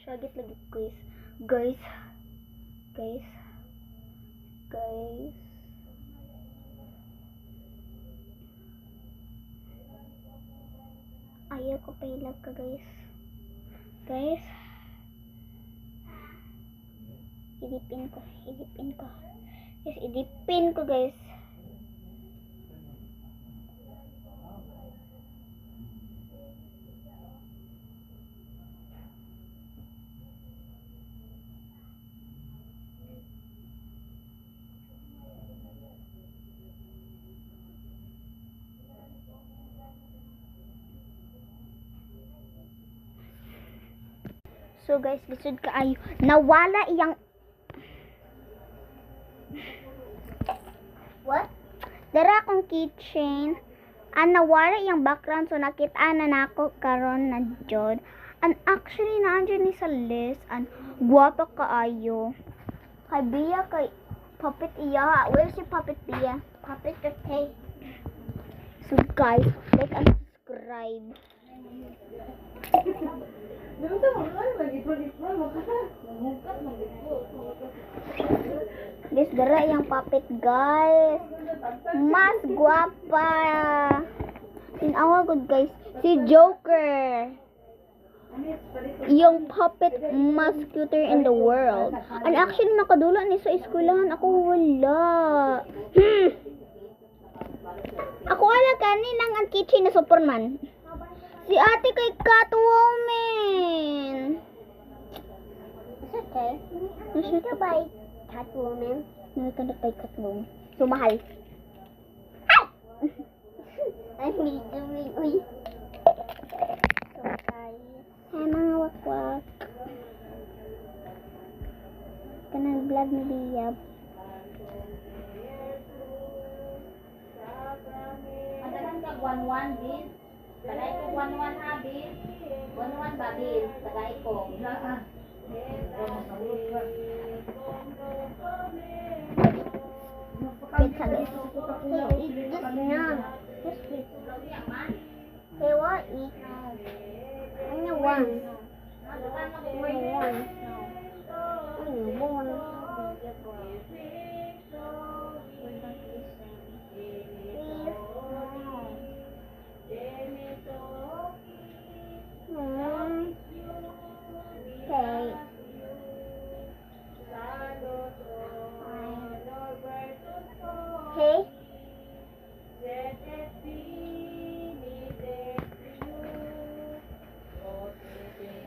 Syagit lagi guys. Guys. Guys. Guys. Ayaw ko pailag ka guys. Guys. Idipin ko. Guys, idipin ko guys. So guys, lisod ka ayo. Nawala iyang what? Dara akong keychain. Nawala iyang background so nakita na nako karon na jud. And actually naandyan ni sa list and guwapa kaayo. Kay Bia kay Puppet iya. Where's your Puppet Bia? Puppet okay. So guys, like and subscribe. Guys, dara yang puppet guys. Mas guwapa. Tinawa good guys. Si Joker. Yung puppet mas cuter in the world. And actually nakadula ni sa eskwelahan. Ako wala. Ako wala kaninang ang kitchen na Superman. Si ate kay Catwoman. It's okay. You should buy Catwoman. No, I can't buy Catwoman. So, mahal. Ay! I'm doing, uy. So, guys. Ay, mga wakwak. Kanang vlog ni Liab. Madalang ka 1-1 din. Tagay ko 1-1 ha, Bin. 1-1 ba, Bin? Tagay ko. Wait, sabi. Just na. Just wait. Hey, what? Ano one?